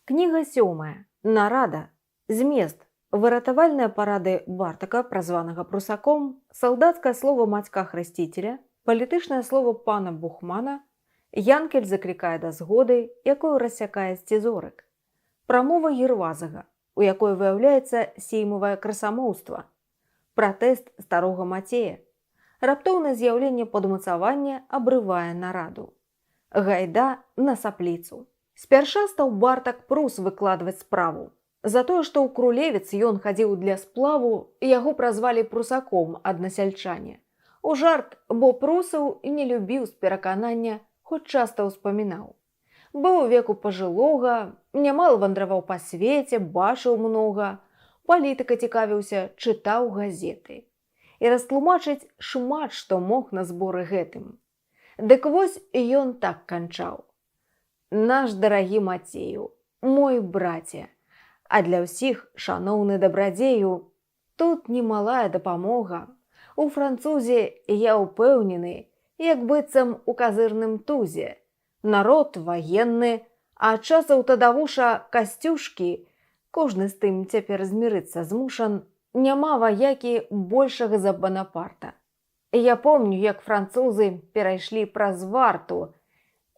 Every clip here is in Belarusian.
Кніга сёмая. Нарада. Змест. Выратавальныя парады Бартака, празванага прусаком, салдацкае слово мацька-храсціцеля, палітычнае слово пана Бухмана, Янкель заклікае да згоды, якую рассякае сцізорык. Прамова Гервазага, у якой выяўляецца сеймавае красамоўства. Пратэст старога Мацея. Раптоўнае з'яўленне падмацавання абрывае нараду. Гайда на сапліцу. Спярша стаў Бартак прус выкладваць справу. За тое, што ў Крулевіц ён хадзіў для сплаву, яго празвалі прусаком аднасяльчане. У жарт, бо прусаў не любіў з пераканання, хоць часта ўспамінаў. Быў у веку пажылога, нямала вандраваў па свеце, бачыў многа, палітыка цікавіўся, чытаў газеты. І растлумачыць шмат што мог на зборы гэтым. Дык вось ён так канчаў. Наш дарагі Мацею, мой браце, а для ўсіх шаноўны дабрадзею, тут немалая дапамога. У французе я ўпэўнены, як быццам у казырным тузе. Народ ваенны, а часаў тадавуша касцюшкі, кожны з тым цяпер змірыцца змушан, няма ваякі большага за Банапарта. Я помню, як французы перайшлі праз варту.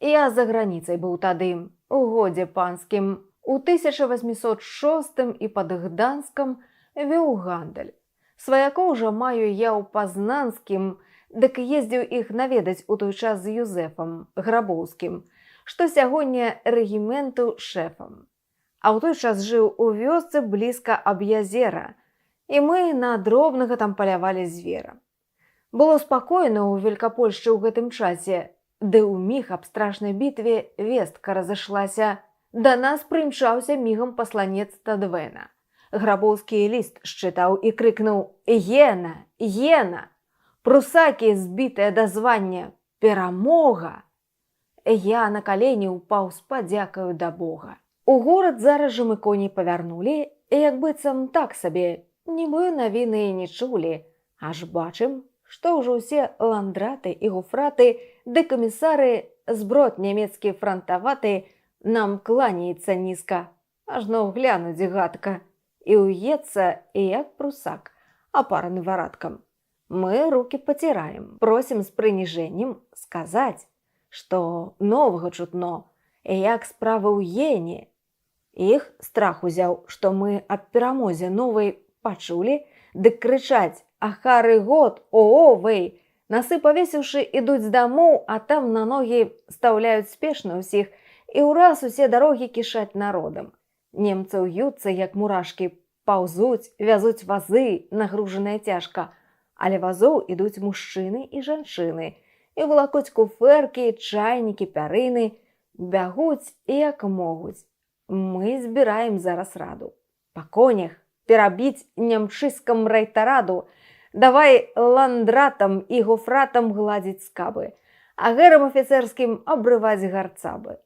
Я за граніцай быў тады, у годзе панскім. У 1806 і пад Гданскам вёў гандаль. Сваякоў жа маю я ў Пазнанскім, дык ездзіў іх наведаць у той час з Юзефам Грабоўскім, што сягоння рэгіменту шэфам. А ў той час жыў у вёсцы блізка Аб'язера, і мы на дробнага там палявалі звера. Было спакойна ў Велькапольшчы ў гэтым часе, ды ўміг аб страшнай бітве вестка разышлася. Да нас прымчаўся мігам пасланец Тадвэна. Грабоўскі ліст счытаў і крыкнуў: «Ена! Ена! Прусакі збітыя да звання! Перамога!» Я на калені ўпаў з падзякаю да Бога. У горад зараз жа мы коней павярнулі, як быццам так сабе, нібы навіны не чулі. Аж бачым, што ўжо ўсе ландраты і гуфраты ды камісары, зброд нямецкі франтаваты, нам кланяецца нізка, ажно глянуць гадка, і ўецца, як прусак, апараны вараткам. Мы рукі паціраем, просім з прыніжэннем сказаць, што новага чутно, як справы ў Ені. Іх страх узяў, што мы аб перамозе новай пачулі, дык крычаць: «Ахары год, оовэй!» Насы павесіўшы, ідуць з дамоў, а там на ногі стаўляюць спешна ўсіх, і ўраз усе дарогі кішаць народам. Немцы ўюцца, як мурашкі, паўзуць, вязуць вазы, нагружаныя цяжка. Але вазоў ідуць мужчыны і жанчыны, і валакуць куфэркі, чайнікі, пярыны, бягуць, як могуць. Мы збіраем зараз раду. Па конях перабіць нямчыскам райтараду, давай ландратам і гуфратам гладзіць скабы, а гэрам афіцэрскім абрываць гарцабы.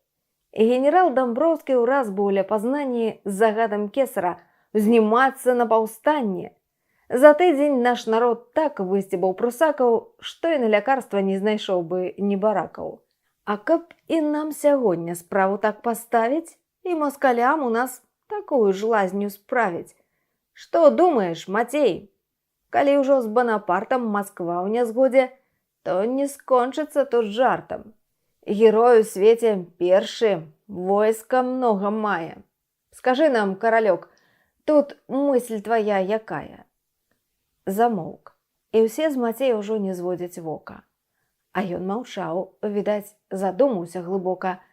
І генерал Дамброўскі ўраз быў ля Пазнані з загадам кесара знімацца на паўстанне. За тыдзень наш народ так высцебаў прусакаў, што і на лякарства не знайшоў бы ні баракаў. А каб і нам сягоння справу так паставіць, і москалям у нас такую ж лазню справіць. Што думаеш, Мацей? Калі ўжо з Банапартам Масква ў нязгодзе, то не скончыцца тут жартам. Герой у свеце першы, войска многа мае. Скажы нам, каралёк, тут мысль твая якая?» Замоўк, і ўсе з Мацея ўжо не зводзяць вока. А ён маўчаў, відаць, задумаўся глыбока,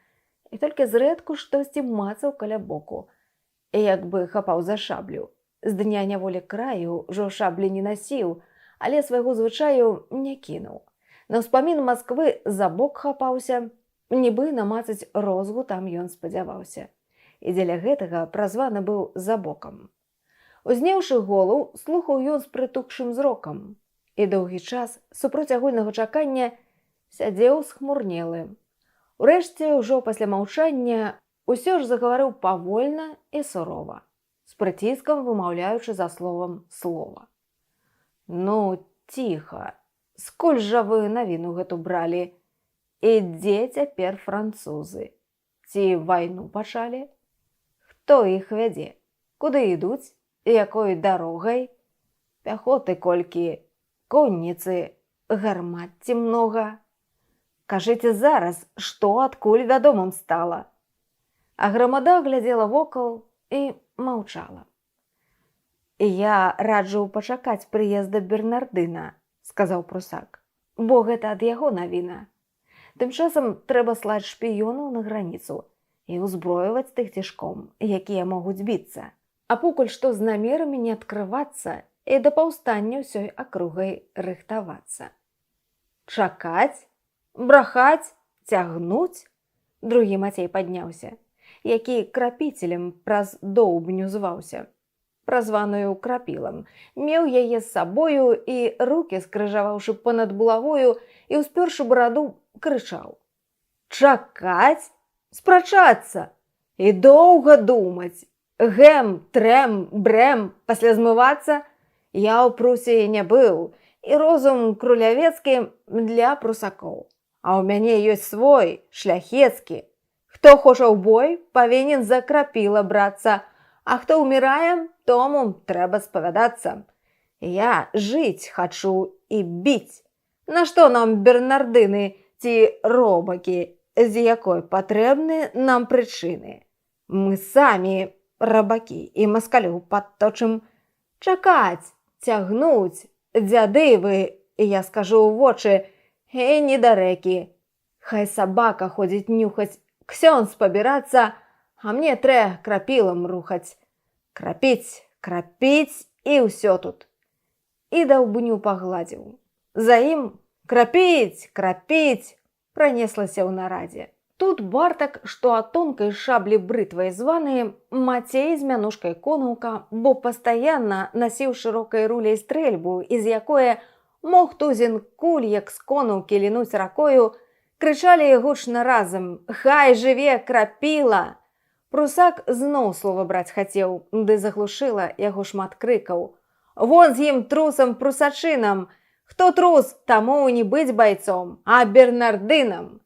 і толькі зрэдку штосьці мацаў каля боку, як бы хапаў за шаблю. З дня няволі краю ўжо шаблі не насіў, але свайго звычаю не кінуў. На ўспамін Масквы за бок хапаўся, нібы намацаць розгу там ён спадзяваўся. І дзеля гэтага празваны быў Забокам. Узнеўшы голову, слухаў ён з прытухшым зрокам. І доўгі час, супроць агульнага чакання, сядзеў схмурнелы. Урэшце, ўжо пасля маўчання, усё ж загаварыў павольна і сурова, з прыціскам вымаўляючы за словам слова. «Ну, ціха, скуль жа вы навіну гэту бралі? І дзе цяпер французы? Ці вайну пачалі? хто іх вядзе, куды ідуць, якой дарогай, пяхоты колькі, конніцы, гарматці многа. Кажыце зараз, што адкуль вядомым стала. А грамада глядзела вокал і маўчала. «Я раджу пачакаць прыезда Бернардына», – сказаў прусак, – «бо гэта ад яго навіна. Тым часам трэба слаць шпіёнаў на граніцу і ўзброіваць тых цішком, якія могуць біцца. А покуль што з намерамі не адкрывацца і да паўстання ўсёй акругай рыхтавацца». «Чакаць? Брахаць? Цягнуць?» Другі Мацей падняўся, які крапіцелем праз доўбню зваўся. Празваную крапілам, меў яе з сабою і, рукі скрыжаваўшы понад булавою і ўспёршы бараду, крычаў: «Чакаць? Спрачацца? І доўга думаць? Гэм, трэм, брэм, пасля змывацца? Я ў Прусіі не быў, і розум крулявецкі для прусакоў. А ў мяне ёсць свой, шляхецкі. Хто хоча ў бой, павінен за крапіла брацца, а хто ўмірае, тому трэба спавядацца. Я жыць хачу і біць. Нашто нам Бернардыны ці робакі, з якой патрэбны нам прычыны? Мы самі рабакі і маскалю падточым. Чакаць, цягнуць, дзяды вы, я скажу ў вочы, і недарэкі. Хай сабака ходзіць нюхаць, ксёндз пабірацца, а мне трэ крапілам рухаць. Крапіць, крапіць і ўсё тут». І даўбню пагладзіў. За ім крапіць, крапіць пранеслася ў нарадзе. Тут Бартак, што ад тонкай шаблі брытвай званы, Мацей з мянушкай конаўка, бо пастаянна насіў шырокай руляй стрэльбу, з якое мог тузін куль, як з конаўкі лінуць ракою, крычалі гучна разам: «Хай жыве крапіла!» Прусак зноў слова браць хацеў, ды заглушыла яго шмат крыкаў: «Вон з ім трусам прусачынам! Хто трус, таму не быць байцом, а Бернардынам!»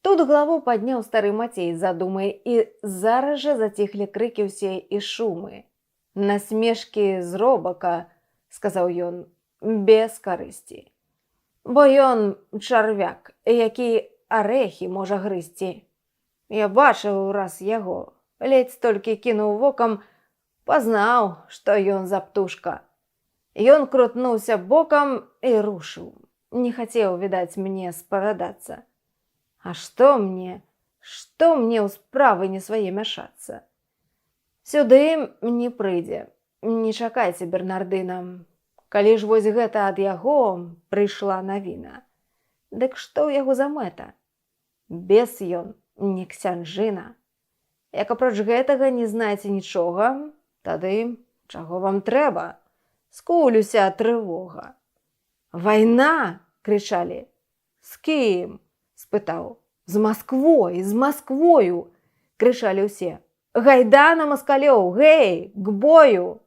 Тут галаву падняў стары Мацей з задумай, і зараз жа заціхлі крыкі ўсе і шумы. «Насмешкі з робака», – сказаў ён, – «без карысці. Бо ён чарвяк, які арэхі можа грызці. Я бачыў раз яго, ледзь толькі кінуў вокам, пазнаў, што ён за птушка. Ён крутнуўся бокам і рушыў. Не хацеў, відаць, мне спавядацца. А што мне ў справы не свае мяшацца? Сюды не прыйдзе, не чакайце Бернардына. Калі ж вось гэта ад яго прыйшла навіна, дык што ў яго за мэта? Бес ён, не ксянжына. Як апроч гэтага не знаеце нічога, тады чаго вам трэба? Скуль уся трывога. «Вайна!» – крычалі. «З кім?» – спытаў. «З Масквой, з Масквою!» – крычалі ўсе. «Гайда на маскалёў, гэй, к бою!»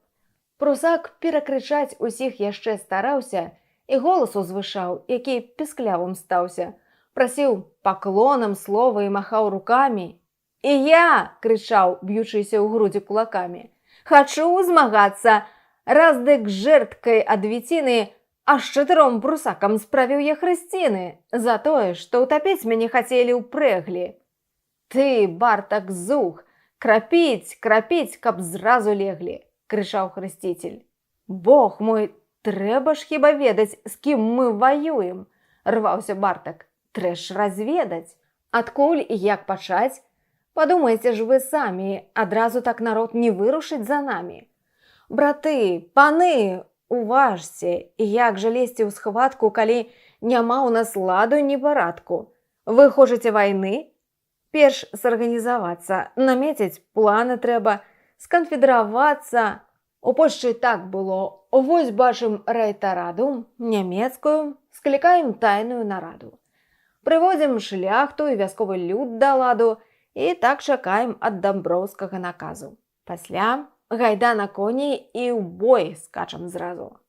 Прусак перакрычаць усіх яшчэ стараўся і голас узвышаў, які пісклявым стаўся. Прасіў паклонам слова і махаў рукамі. «І я!» – крычаў, б'ючыся ў грудзі кулакамі. «Хачу змагацца! Раз дык жэрткай ад віціны, аж 4 прусакам справіў я хрысціны за тое, што ўтапіць мяне хацелі ў прэглі. Ты, Бартак, зух, крапіць, крапіць, каб зразу леглі!» – крычаў хрысціцель. «Бог мой, трэба ж хіба ведаць, з кім мы ваюем!» – рваўся Бартак. «Трэ ж разведаць! Адкуль і як пачаць? Падумайце ж вы самі, адразу так народ не вырушыць за намі. Браты, паны, уважце, як жа лезці ў схватку, калі няма ў нас ладу ні парадку? Вы хочаце вайны? Перш сарганізавацца, намеціць планы трэба, сканфедэравацца. У Польшчы так было. Вось бачым райтараду, нямецкую, склікаем тайную нараду. Прыводзім шляхту і вясковы люд да ладу і так чакаем ад дамброўскага наказу. Пасля гайда на коней і ў бой скачам зразу.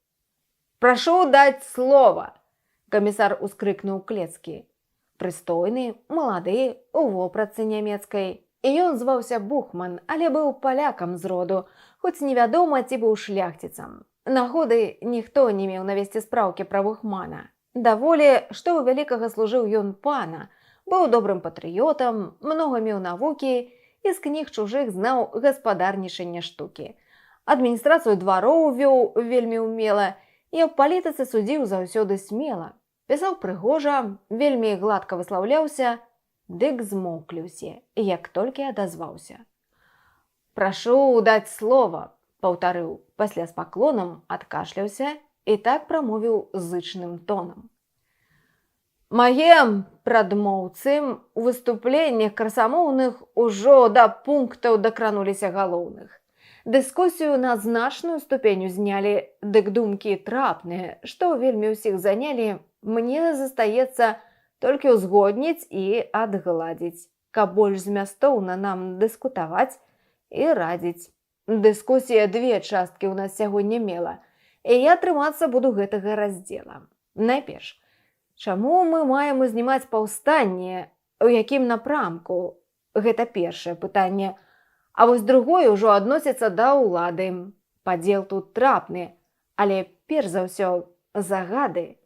«Прашу даць слова!» – камісар ускрыкнуў Клецкі. Прыстойны, малады, у вопратцы нямецкай, І ён зваўся Бухман, але быў палякам з роду, хоць невядома, ці быў шляхціцам. Нагоды ніхто не меў навесці спраўкі пра Бухмана. Даволі, што ў вялікага служыў ён пана, быў добрым патрыётам, многа меў навукі і з кніг чужых знаў гаспадарнічанне штукі. Адміністрацыю двароў вёў вельмі ўмела і аб палітыцы судзіў заўсёды смела. Пісаў прыгожа, вельмі гладка выслаўляўся, дык змоўклі ўсе, як толькі адазваўся. «Прашу даць слова», – паўтарыў, пасля з паклонам адкашляўся і так прамовіў зычным тонам. «Мае прадмоўцы у выступленнях красамоўных ужо да пунктаў дакрануліся галоўных. Дыскусію на значную ступень узнялі, дык думкі трапныя, што вельмі ўсіх занялі, мне застаецца толькі ўзгодніць і адгладзіць, каб больш змястоўна нам дыскутаваць і радзіць. Дыскусія две часткі ў нас сягоння мела, і я трымацца буду гэтага раздзела. Найперш, чаму мы маем узнімаць паўстанне, у якім напрамку? Гэта першае пытанне. А вось другое ўжо адносіцца да ўлады. Падзел тут трапны, але перш за ўсё загады.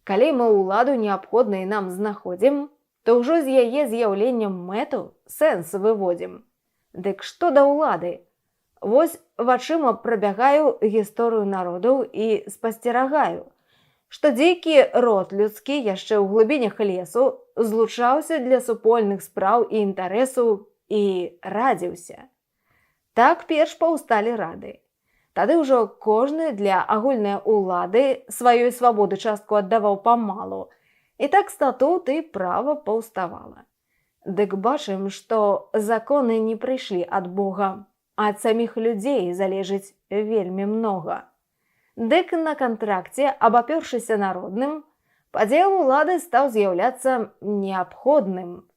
Калі мы ўладу неабходнай нам знаходзім, то ўжо з яе з'яўленнем мэту сэнс выводзім. Дык што да ўлады? Вось вачыма прабягаю гісторыю народаў і спасцерагаю, што дзікі род людскі яшчэ ў глыбінях лесу злучаўся для супольных спраў і інтарэсу і радзіўся. Так перш паўсталі рады. Тады ўжо кожны для агульнай улады сваёй свабоды частку аддаваў памалу, і так статут і права паўставала. Дык бачым, што законы не прыйшлі ад Бога, а ад саміх людзей залежыць вельмі многа. Дык на кантракце, абапёршыся народным, падзел улады стаў з'яўляцца неабходным.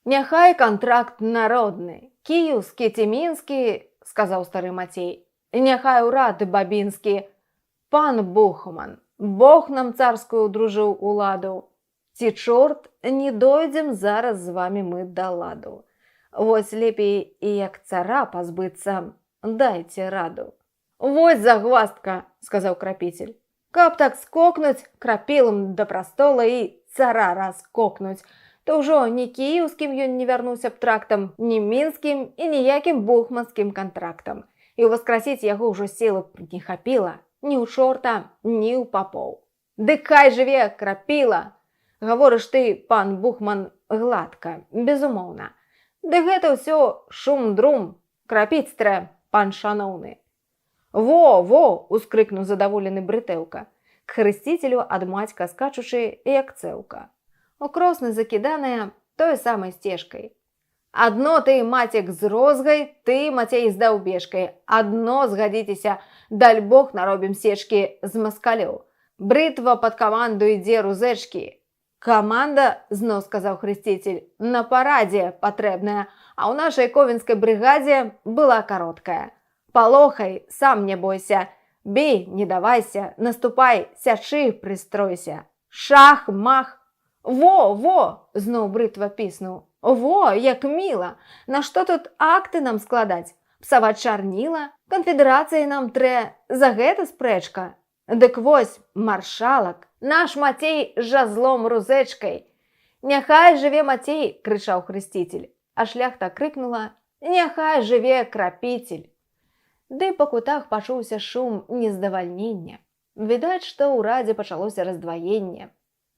«Няхай кантракт народны, кіеўскі ці мінскі, – сказаў стары Мацей, – няхай урад бабінскі, пан Бухман, Бог нам царскую дружыў уладу. Ці чорт, не дойдзем зараз з вамі мы да ладу. Вось лепей і як цара пазбыцца, дайце раду». «Вось загваздка», – сказаў крапіцель. «Каб так скокнуць крапілам да прастола і цара раскокнуць, то ўжо ні кіеўскім ён не вярнуўся б трактам, ні мінскім і ніякім бухманскім кантрактам. І ўваскрасіць яго ўжо сілы б не хапіла ні ў чорта, ні ў папоў. Дык хай жыве крапіла! Гаворыш ты, пан Бухман, гладка, безумоўна. Ды гэта ўсё шум-друм, крапіць трэ, пан шаноўны». «Во, во!» – ускрыкнуў задаволены брытэўка, к хрысціцелю ад мацька скачучы, як цэўка. Окросны закіданая той самай сцежкай. «Адно ты, мацек, з розгай, ты, Мацей, з даўбежкай. Адно згадзіцеся, даль Бог наробім сечкі з маскалёў. Брытва пад каманду ідзе рузэчкі». «Каманда, – зноў сказаў хрысціцель, – на парадзе патрэбная, а ў нашай ковенскай брыгадзе была кароткая. Палохай, сам не бойся, бей, не давайся, наступай, сячы, прыстройся. Шах, мах!» «Во, во!» – зноў брытва піснуў. «Во, як міла! Нашто тут акты нам складаць? Псаваць чарніла? Канфедэрацыі нам трэ, за гэта спрэчка? Дык вось, маршалак, наш Мацей з жазлом рузэчкай. Няхай жыве Мацей!» – крычаў хрысціцель, а шляхта крыкнула: «Няхай жыве крапіцель!» Ды па кутах пачуўся шум нездавальнення. Відаць, што ў радзе пачалося раздваенне.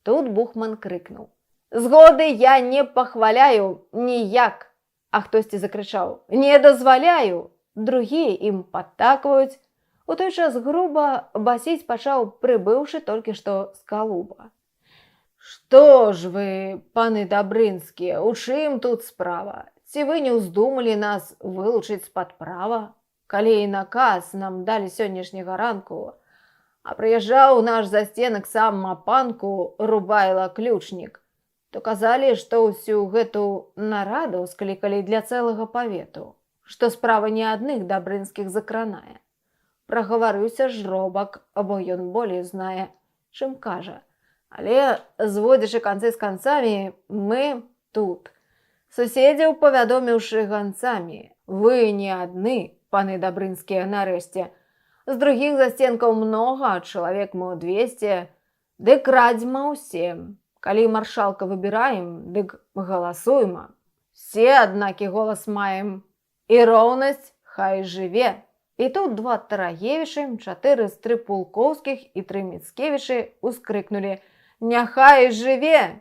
Тут Бухман крыкнуў: «Згоды я не пахваляю ніяк!» А хтосьці закрычаў: «Не дазваляю!» Другія ім падтакваюць. У той час груба басіць пачаў прыбыўшы толькі што з Калуба. «Што ж вы, паны дабрынскія, у чым тут справа? Ці вы не ўздумалі нас вылучыць з-пад права? Калі і наказ нам далі сённяшняга ранку, а прыязджаў наш засценак сам Мапанку Рубайла ключнік, то казалі, што ўсю гэту нараду склікалі для цэлага павету, што справа не адных дабрынскіх закранае. Прагаварыўся жробак, бо ён болей знае, чым кажа. Але, зводзячы канцы з канцамі, мы тут. Суседзяў павядоміўшы ганцамі: «Вы не адны, паны дабрынскія, нарэшце. З другіх застенкаў многа, чалавек мо 200, дык радзьма ўсе. Калі маршалка выбіраем, дык галасуйма. Все, аднакі, голас маем. І роўнасць хай жыве». І тут 2 Тарагевічы, 4 Стрыпулкоўскіх і 3 Міцкевічы ускрыкнулі: «Няхай жыве!»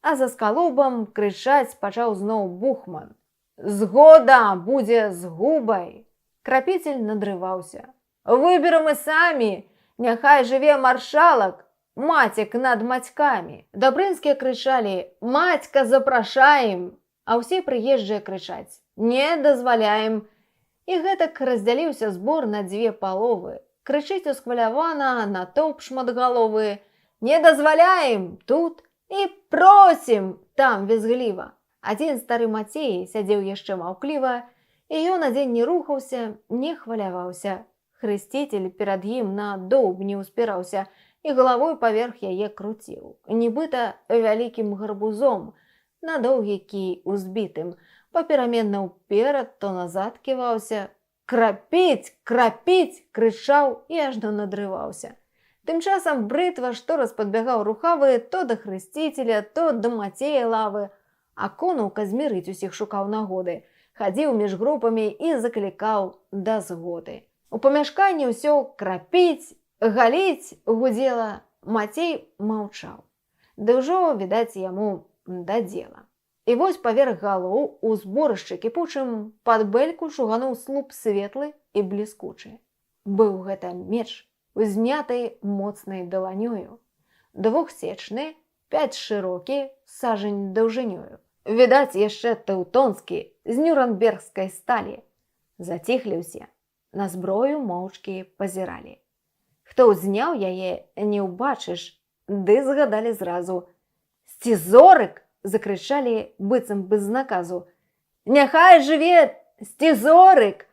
А за скалубам крычаць пачаў зноў Бухман: «Згода будзе згубай!» Крапіцель надрываўся: «Выберам і самі! Няхай жыве маршалак! Мацек над мацькамі!» Дабрынскія крычалі: «Мацька, запрашаем!» А ўсе прыезджыя крычаць: «Не дазваляем!» І гэтак раздзяліўся збор на 2 паловы. Крычыць усхвалявана натоўп шматгаловы: «Не дазваляем!» тут і «Просім!» там візгліва. Адзін стары Мацей сядзеў яшчэ маўкліва, і ён адзін не рухаўся, не хваляваўся. Хрысціцель перад ім на доўб не ўспіраўся і галавой паверх яе круціў, нібыта вялікім гарбузом, на доўгі кій узбітым, папераменна ўперад, то назад ківаўся. «Крапіць! Крапіць!» крычаў і ажно надрываўся. Тым часам брытва штораз падбягаў рухавы то да хрысціцеля, то да Мацея лавы, а конаўка змірыць усіх шукаў нагоды, хадзіў між групамі і заклікаў да згоды. У памяшканні ўсё крапіць, галіць гудзела. Мацей маўчаў. Ды ўжо, відаць, яму да дзела. І вось паверх галоў у зборышчы кіпучым пад бэльку шугануў слуп светлы і бліскучы. Быў гэта меч, узнятай моцнай даланёю, 2сечны, 5 шырокі, сажень даўжынёю. Відаць, яшчэ тэўтонскі, з нюрнбергскай сталі. Заціхлі ўсе, на зброю моўчкі пазіралі. Хто ўзняў яе, не ўбачыш, ды згадалі зразу: «Сцізорык!» закрычалі быццам без наказу. «Няхай жыве Сцізорык!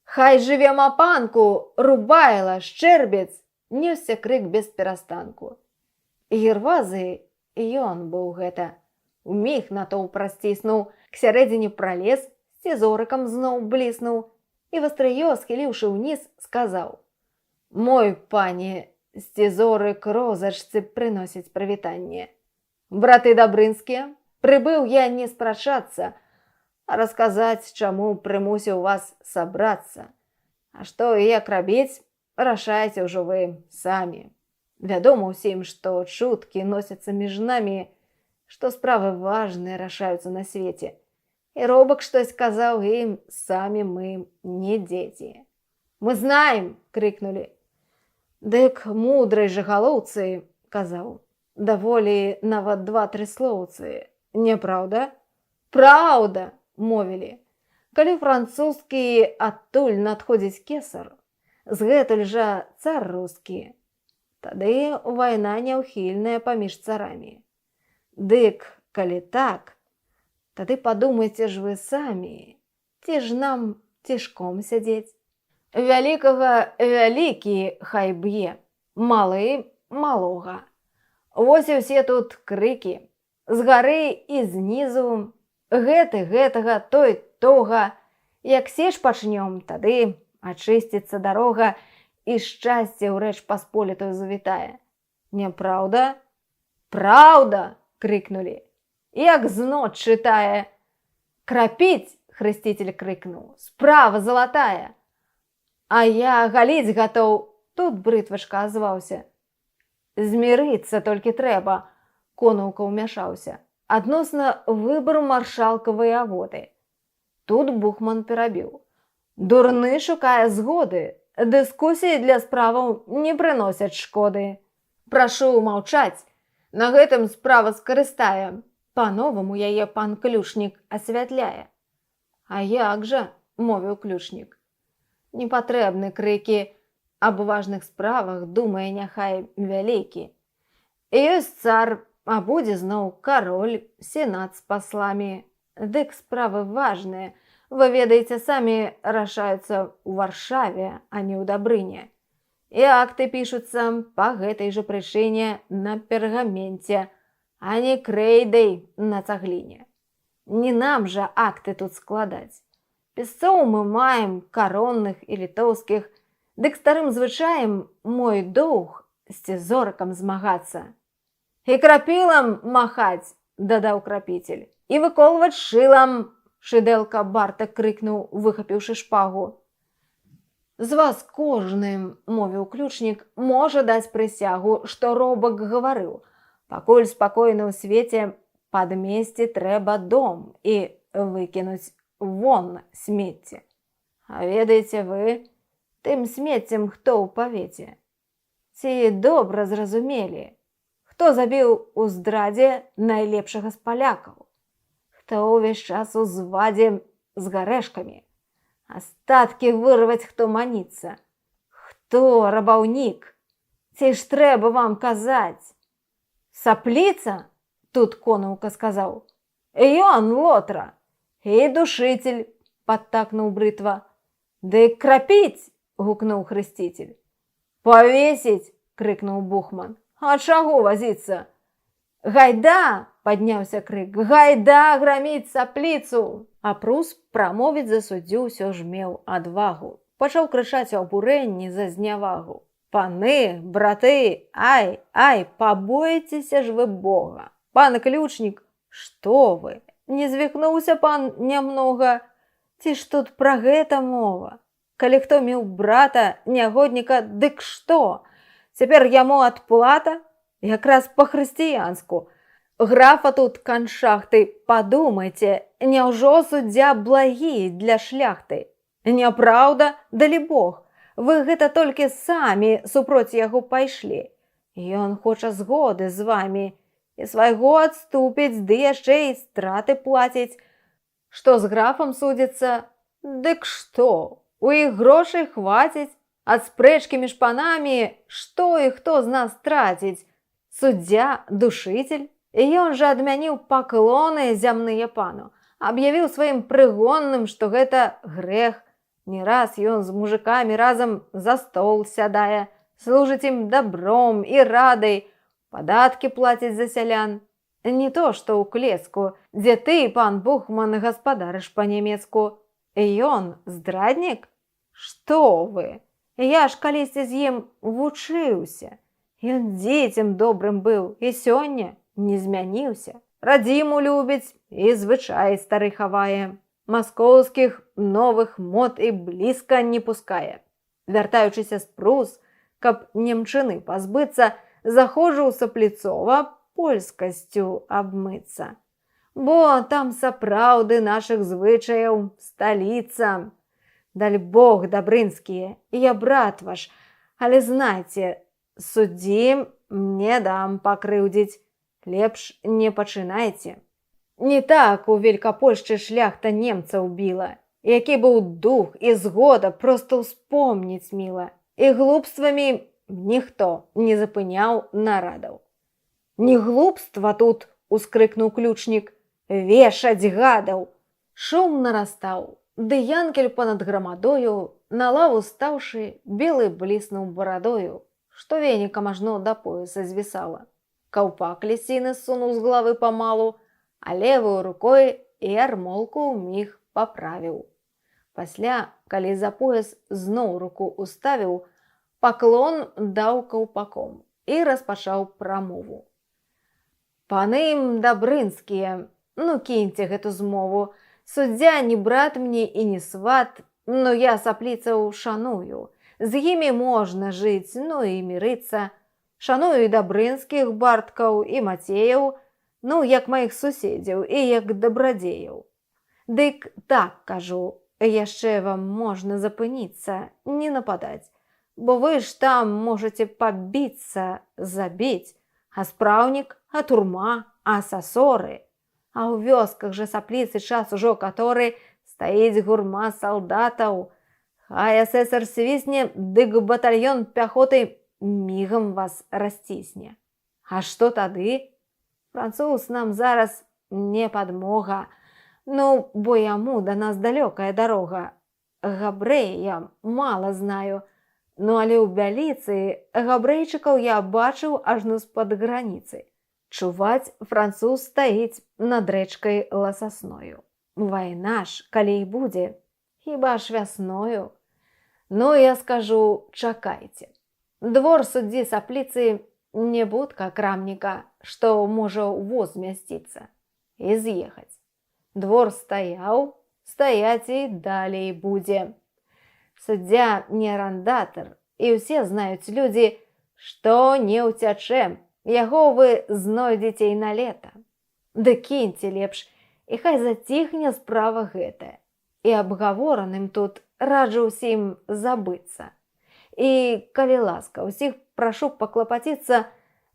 Хай жыве Мапанку, Рубайла, Шчэрбец!» несся крык без перастанку. Гервазы, ён быў гэта. Уміг натоўп прасціснуў, к сярэдзіне пралез, Сцізорыкам зноў бліснуў і вастрыё, схіліўшы ўніз, сказаў: «Мой пане, Сцізорык розачцы прыносіць прывітанне. Браты дабрынскія, прыбыў я не спрачацца, а расказаць, чаму прымусіў вас сабрацца. А што і як рабіць, рашайце ўжо вы самі. Вядома ўсім, што чуткі носяцца між намі, што справы важныя рашаюцца на свеце. І робак штось казаў ім, самі мы не дзеці». «Мы знаем!» – крыкнулі. «Дык мудрай жа галоўцы, – казаў, – даволі нават 2-3 слоўцы, няпраўда?» «Праўда!» – мовілі. «Калі французскі адтуль надходзіць кесар, згэтуль жа цар рускі, тады вайна няўхільная паміж царамі. Дык, калі так, тады падумайце ж вы самі, ці ж нам цішком сядзець? Вялікага вялікі хай б'е, малы малога. Вось і ўсе тут крыкі, з гары і знізу, гэты гэтага, той тога. Як сеч пачнём, тады ачысціцца дарога, і шчасце ў рэч пасполітую завітае. Няпраўда?» «Праўда!» – крыкнулі. Як знот чытае. «Крапіць!» – хрысціцель крыкнуў. «Справа залатая!» «А я галіць гатоў!» – тут брытвачка азваўся. «Змірыцца толькі трэба!» – конаўка ўмяшаўся. «Адносна выбару маршалка ваяводы». Тут Бухман перабіў. «Дурны шукае згоды, дыскусіі для справаў не прыносяць шкоды. Прашу маўчаць, на гэтым справа скарыстае. Па-новаму яе пан ключнік асвятляе». «А як жа?» – мовіў ключнік. «Не патрэбны крыкі, аб важных справах думае няхай вялікі. Ёсць цар, а будзе зноў кароль, сенат з пасламі. Дык справы важныя, вы ведаеце самі, рашаюцца ў Варшаве, а не ў Дабрыне. І акты пішуцца па гэтай жа прычыне на пергаменце, а не крэйдай на цагліне. Не нам жа акты тут складаць. Пісцоў мы маем каронных і літоўскіх, дык старым звычаем мой доўг з цізорыкам змагацца. І крапілам махаць, дадаў крапіцель, і выколваць шылам, шыдэлка Бартак крыкнуў, выхапіўшы шпагу. З вас кожным, мовіў ключнік, можа даць прысягу, што робак гаварыў. Пакуль спакойна ў свеце, падмесці трэба дом і выкінуць вон смецце. А ведаеце вы, тым смеццем хто ў павеце? Ці добра зразумелі, хто забіў у здрадзе найлепшага з палякаў? Хто ўвесь час у звадзе з гарэшкамі? Астаткі вырваць хто маніцца? Хто рабаўнік? Ці ж трэба вам казаць? Сапліца? Тут конаўка сказаў. Ён лотра. І душитель, падтакнуў брытва. Дык крапіць, гукнуў хрысціцель. Павесіць, крыкнуў Бухман. А чаго вазіцца? Гайда, падняўся крык, гайда граміць сапліцу. А Прус прамовіць за суддзю ўсё ж меў адвагу. Пачаў крычаць у абурэнні за знявагу. Паны, браты, ай, ай, пабоіцеся ж вы Бога. Пан ключнік, што вы? Не звіхнуўся пан нямнога? Ці ж тут пра гэта мова? Калі хто меў брата, нягодніка, дык што? Цяпер яму адплата? Якраз па-хрысціянску. Графа тут каншахты, падумайце, няўжо суддзя благі для шляхты? Няпраўда, далі Бог, вы гэта толькі самі супроць яго пайшлі. Ён хоча згоды з вамі, і свайго адступіць, ды яшчэ і страты плаціць. Што з графам судзіцца? Дык што? У іх грошай хваціць? Ад спрэчкі між панамі што і хто з нас траціць? Суддзя, душитель? Ён жа адмяніў паклоны зямныя пану, аб'явіў сваім прыгонным, што гэта грэх. Не раз ён з мужикамі разам за стол сядае, служыць ім добром і радай, падаткі плаціць за сялян. Не то, што ў клеску, дзе ты, пан Бухман, гаспадарыш па-нямецку. Ён здраднік? Што вы? Я ж калісьці з ім вучыўся. Ён дзецем добрым быў і сёння не змяніўся. Радзіму любіць і звычай стары хавае. Маскоўскіх новых мод і блізка не пускае. Вяртаючыся з Прус, каб немчыны пазбыцца, заходжу ў Сапліцова польскасцю абмыцца. Бо там сапраўды нашых звычаяў сталіца. Даль Бог, дабрынскія, я брат ваш, але знайце, суддзі не дам пакрыўдзіць, лепш не пачынайце. Не так у Велькапольшчы шляхта немцаў біла, які быў дух і згода проста ўспомніць міла, і глупствамі ніхто не запыняў нарадаў. Не глупства тут, ускрыкнуў ключнік, вешаць гадаў. Шум нарастаў, ды янкель понад грамадою, на лаву стаўшы, белы бліснуў барадою, што венікам ажно да пояса звісала. Каўпак лісіны сунуў з главы памалу, а левую рукой ярмолку ўміг паправіў. Пасля, калі за пояс зноў руку уставіў, паклон даў каўпаком і распачаў прамову. Паны дабрынскія, ну кіньце гэту змову, суддзя не брат мне і не сват, но я сапліцаў шаную. З імі можна жыць, ну і мірыцца. Шаную і дабрынскіх барткаў, і мацеяў, ну, як маіх суседзяў і як дабрадзеяў. Дык так кажу, яшчэ вам можна запыніцца, не нападаць, бо вы ж там можаце пабіцца, забіць, а спраўнік, а турма, а сасоры. А ў вёсках жа Сапліцы час ужо каторы стаіць гурма салдатаў. Хай асэсар свісне, дык батальён пяхоты мігам вас расцісне. А што тады? Француз нам зараз не падмога, ну, бо яму да нас далёкая дарога. Габрэя я мала знаю, ну, але ў Бяліцы габрэйчыкаў я бачыў ажно з-пад граніцы. Чуваць, француз стаіць над рэчкай ласасною. Вайна ж, калі і будзе, хіба ж вясною. Ну, я скажу, чакайце. Двор суддзі Сапліцы не будка крамніка, што можа ў воз змясціцца і з'ехаць. Двор стаяў, стаяць і далей будзе. Суддзя не арандатар, і ўсе знаюць людзі, што не ўцячэ, яго вы знойдзеце і на лета. Ды кіньце лепш, і хай заціхне справа гэтая. І абгавораным тут раджу ўсім забыцца. І, калі ласка, усіх прашу паклапаціцца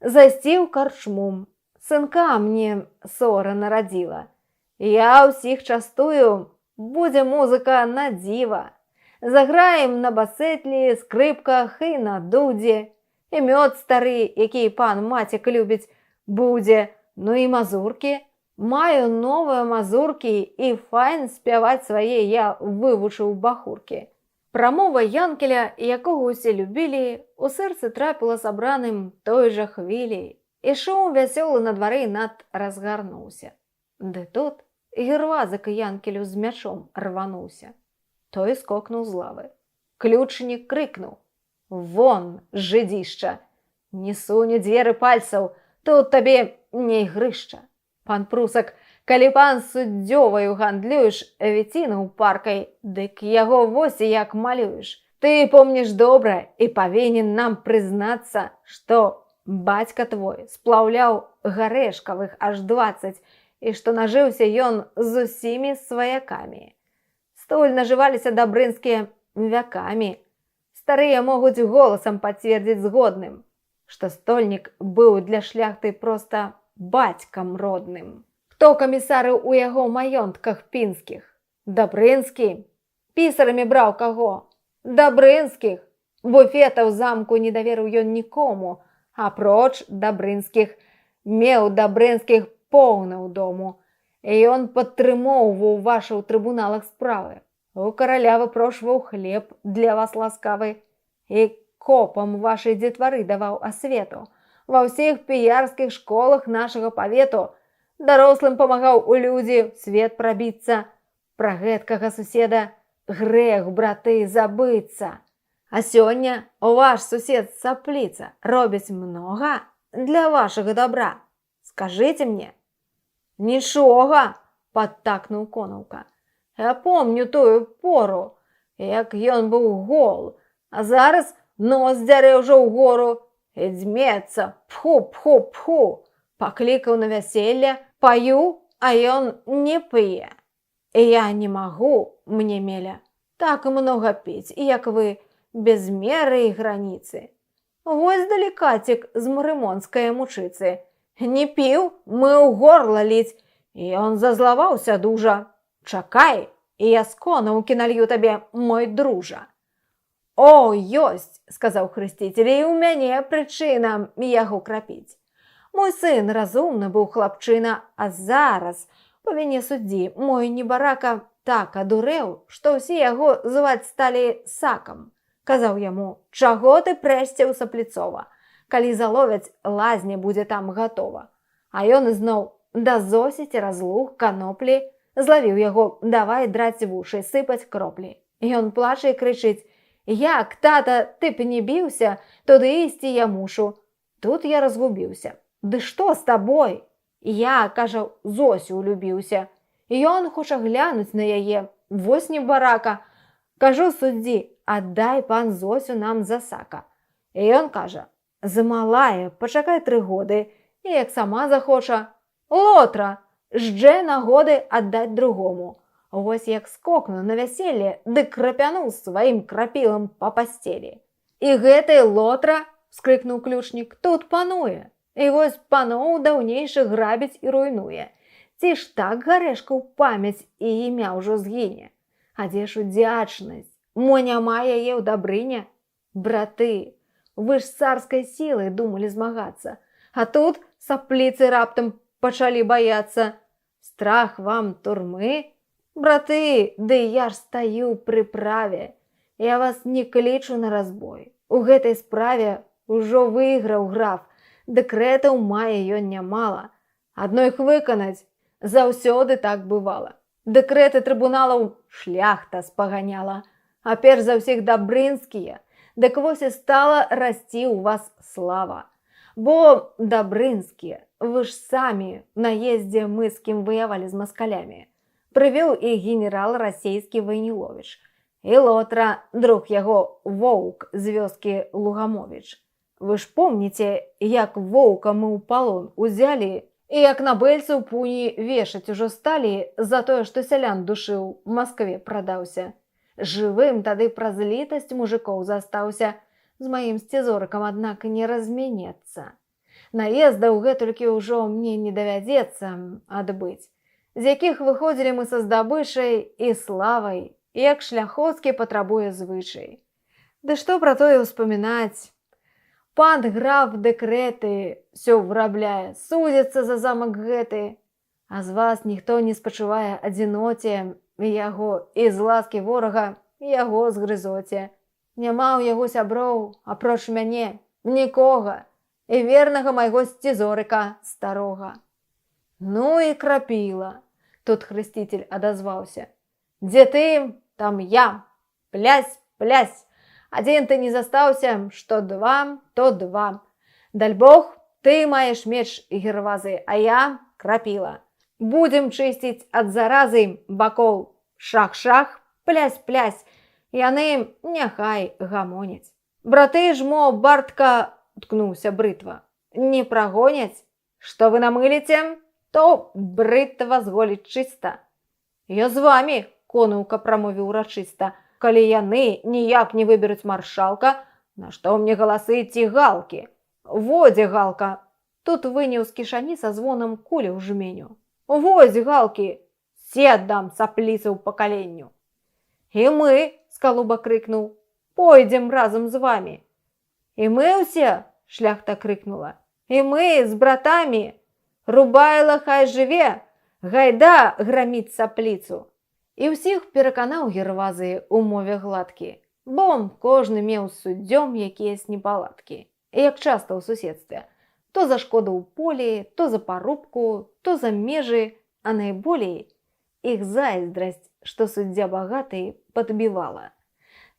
зайсці ў карчму. Сынка мне сора нарадзіла. Я ўсіх частую, будзе музыка на дзіва. Заграем на басэтлі, скрыпках і на дудзе. І мёд стары, які пан Мацік любіць, будзе. Ну і мазуркі. Маю новыя мазуркі і файн спяваць свае я вывучыў бахуркі. Прамова Янкеля, якога ўсе любілі, у сэрцы трапіла сабраным той жа хвілі. І шум вясёлы на двары над разгарнуўся. Ды тут гервазык Янкелю з мячом рвануўся. Той скокнуў з лавы. Ключнік крыкнуў: «Вон, жыдзішча! Не суне дзверы пальцаў, тут табе не ігрышча. Пан Прусак, калі пан суддзёваю гандлюеш віцінаў паркай, дык яго вось як малюеш. Ты помніш добра і павінен нам прызнацца, што бацька твой сплаўляў гарэшкавых аж 20, і што нажыўся ён з усімі сваякамі. Столь нажываліся дабрынскія вякамі. Старыя могуць голасам пацвердзіць згодным, што стольнік быў для шляхты проста бацькам родным. Хто камісары ў яго маёнтках пінскіх? Дабрынскі. Пісарамі браў каго? Дабрынскіх. Буфетаў замку не даверыў ён нікому, апроч дабрынскіх. Меў дабрынскіх поўна ў дому. І ён падтрымоўваў вашы ў трыбуналах справы. У караля выпрошваў хлеб для вас ласкавы. І копам вашай дзетвары даваў асвету. Ва ўсіх піярскіх школах нашага павету. Дарослым памагаў у людзі свет прабіцца. Пра гэткага суседа грэх, браты, забыцца. А сёння ваш сусед Сапліца робіць многа для вашага добра. Скажыце мне. Нічога, падтакнуў Конаўка. Я помню тую пору, як ён быў гол, а зараз нос дзярэ ўжо ўгору і дзьмецца, пху-пху-пху. Паклікаў на вяселле, паю, а ён не п'е. І я не магу, мне меля, так многа піць, як вы, без меры і граніцы. Вось далекацік з марымонскае мучыцы. Не піў, мы ў горла ліць, і ён зазлаваўся дужа. Чакай, і я з Конаўкі налью табе, мой дружа. О, ёсць, сказаў хрысціцель, і ў мяне прычына яго крапіць. Мой сын разумны быў хлапчына, а зараз, па віне суддзі, мой небарака так адурэў, што ўсе яго зваць сталі Сакам. Казаў яму: чаго ты прэшце ў Сапліцова? Калі заловяць, лазня будзе там гатова. А ён ізноў: да зосіць, разлуг, каноплі. Злавіў яго: давай драць вушы, сыпаць кроплі. Ён плача і крычыць: як, тата, ты б не біўся, туды ісці я мушу. Тут я разгубіўся. Ды што з табой? Я, кажа, Зосю улюбіўся. Ён хоча глянуць на яе, вось небарака. Кажу суддзі: аддай пан Зосю нам за Сака. І ён кажа: замалая, пачакай 3 годы, і як сама захоча. Лотра, ждзе нагоды аддаць другому. Вось як скокну на вяселле, дык крапянуў сваім крапілам па пасцелі. І гэтай Лотра, скрыкнуў ключнік, тут пануе. І вось паноў даўнейшых грабіць і руйнуе. Ці ж так гарэшкаў памяць і імя ўжо згіне? А дзе ж удзячнасць? Мо няма яе ў дабрыне? Браты, вы ж з царскай сілай думалі змагацца, а тут Сапліцы раптам пачалі баяцца. Страх вам турмы? Браты, ды я ж стаю пры праве. Я вас не клічу на разбой. У гэтай справе ўжо выйграў граф. Дэкрэтаў мае ён нямала. Адно іх выканаць заўсёды так бывала. Дэкрэты трыбуналаў шляхта спаганяла, а перш за ўсіх дабрынскія. Дык вось і стала расці ў вас слава. Бо дабрынскія, вы ж самі в наездзе мы з кім ваявалі з маскалямі. Прывёў іх генерал расейскі Вайніловіч. І лотра, друг яго, Воўк з вёскі Лугамовіч. Вы ж помніце, як Воўка мы ў палон узялі, і як на бэльцы ў пуні вешаць ужо сталі за тое, што сялян душыў, в Маскве прадаўся. Жывым тады праз літасць мужикоў застаўся, з маім сцізорыкам, аднак, не размянецца. Наездаў гэтулькі ўжо мне не давядзецца адбыць, з якіх выходзілі мы са здабычай і славай, як шляхоцкі патрабуе звычай. Ды што пра тое ўспамінаць? Пан граф дэкрэты ўсё вырабляе, судзіцца за замак гэты, а з вас ніхто не спачувае адзіноце яго, і з ласкі ворага яго згрызоце. Няма ў яго сяброў, апроч мяне, нікога, і вернага майго сцізорыка старога. Ну і крапіла, тут хрысціцель адазваўся. Дзе ты, там я, плясь, плясь. Адзін ты не застаўся, што два, то два. Даль Бог, ты маеш меч гервазы, а я крапіла. Будзем чысціць ад заразы бакоў. Шах-шах, плясь-плясь. Яны няхай гамоняць. Браты ж мо бартка, уткнуўся брытва, не прагоняць. Што вы намыліце, то брытва зголіць чыста. Я з вамі, конаўка прамовіў урачыста, калі яны ніяк не выберуць маршалка, на што мне галасы ці галкі. Водзе галка. Тут выняў з кішані са звонам кулю ў жменю. Водзе галкі, все аддам сапліцаў пакаленню. І мы, Скалуба крыкнуў, пойдзем разам з вамі. І мы ўсе, шляхта крыкнула, і мы з братамі. Рубайла хай жыве, гайда граміць сапліцу. І ўсіх пераканаў гервазы ў мове гладкі, бо кожны меў з суддзём якіясь непаладкі, як часта ў суседстве. То за шкоду ў полі, то за парубку, то за межы, а найболей іх зайздрасць, што суддзя багаты падбівала.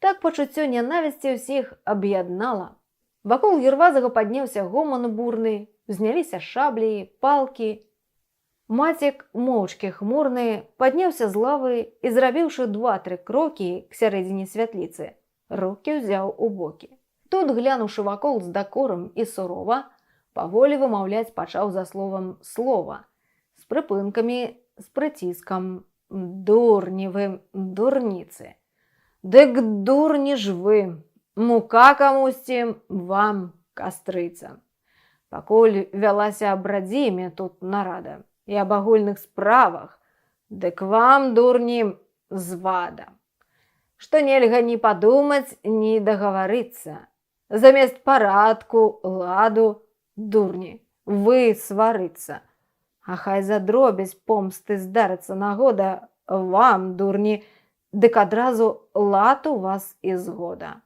Так пачуццё нянавісці ўсіх аб'яднала. Вакол гервазага падняўся гоман бурны, узняліся шаблі, палкі. Мацік, моўчкі хмурны, падняўся з лавы і, зрабіўшы 2-3 крокі к сярэдзіне святліцы, рукі ўзяў у бокі. Тут, глянуўшы вакол з дакорам і сурова, паволі вымаўляць пачаў за словам слова, з прыпынкамі, з прыціскам. Дурні вы, дурніцы. Дык дурні ж вы, мука камусьці, вам кастрыца. Пакуль вялася аб радзіме тут нарада і аб агульных справах, дык вам, дурні, звада. Што нельга ні падумаць, ні дагаварыцца. Замест парадку, ладу, дурні, вы сварыцца. А хай за дробязь помсты здарыцца нагода, вам, дурні, дык адразу лад у вас і згода.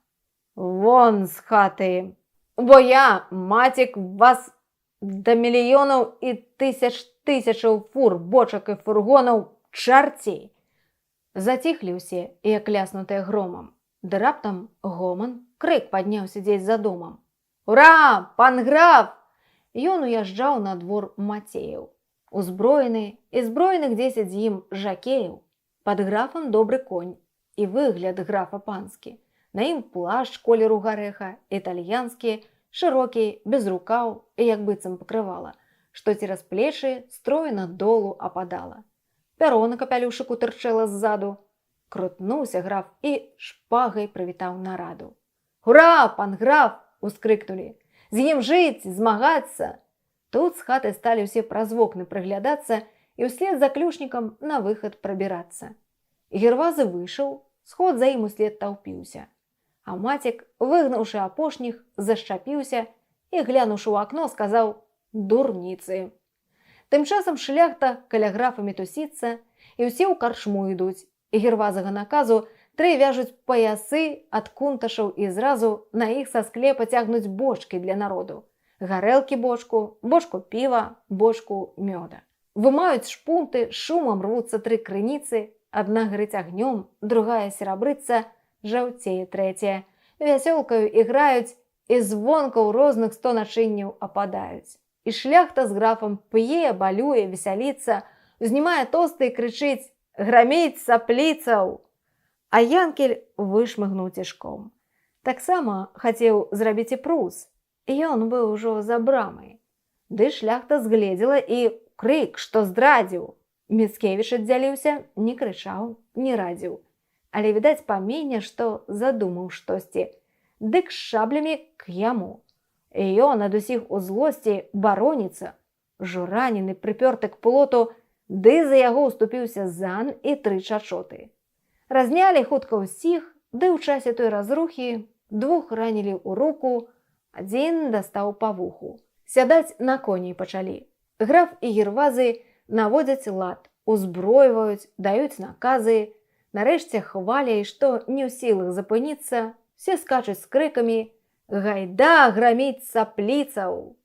Вон з хаты, бо я, Мацік, вас да мільёнаў і тысячаў фур, бочак і фургонаў чарцей. Заціхлі ўсе, як ляснутыя громам. Ды раптам гоман, крык падняўся дзесь за домам. Ура, пан граф! Ён уязджаў на двор Мацеяў. Узброены і зброеных 10 з ім жакеяў. Пад графам добры конь і выгляд графа панскі. На ім плашч колеру гарэха, італьянскі, шырокі, без рукаў і як быццам пакрывала, што цераз плечы стройна долу ападала. Пяро на капялюшыку тырчэла ззаду. Крутнуўся граф і шпагай прывітаў нараду. «Ура, пан граф!» – ускрыкнулі. «З ім жыць, змагацца!» Тут з хаты сталі ўсе праз вокны прыглядацца і ўслед за ключнікам на выхад прабірацца. Гервазы выйшаў, сход за ім услед таўпіўся. А Мацік, выгнаўшы апошніх, зашчапіўся і, глянуўшы ў акно, сказаў «Дурніцы». Тым часам шляхта каля графа мітусіцца, і ўсе ў карчму ідуць. Гервазага наказу 3 вяжуць паясы ад кунташаў і зразу на іх са склепа цягнуць бочкі для народу. Гарэлкі бочку, бочку піва, бочку мёда. Вымаюць шпунты, шумам рвуцца 3 крыніцы, адна гарыць агнём, другая серабрыцца, жаўцее трэцяя. Вясёлкаю іграюць, і звонка ў розных 100 начынняў ападаюць. І шляхта з графам п'е, балюе, весяліцца, узнімае тосты і крычыць: «Граміць сапліцаў!» А Янкель вышмыгнуў цішком. Таксама хацеў зрабіць і прус. Ён быў ужо за брамай. Ды шляхта згледзела і крык, што здрадзіў. Міцкевіч аддзяліўся, не крычаў, не радзіў. Але, відаць, паміне, што задумаў штосьці. Дык з шаблямі к яму. І ён ад усіх у злосці бароніцца. Жураніны прыпёрты к плоту, ды за яго уступіўся Зан і 3 чачоты. Разнялі хутка ўсіх, ды ў часе той разрухі 2 ранілі ў руку, 1 дастаў па вуху. Сядаць на коней пачалі. Граф і гірвазы наводзяць лад, узброіваюць, даюць наказы. Нарэшце хваляй, што не ў сілах запыніцца, все скачуць з крыкамі: «Гайда граміць сапліцаў!»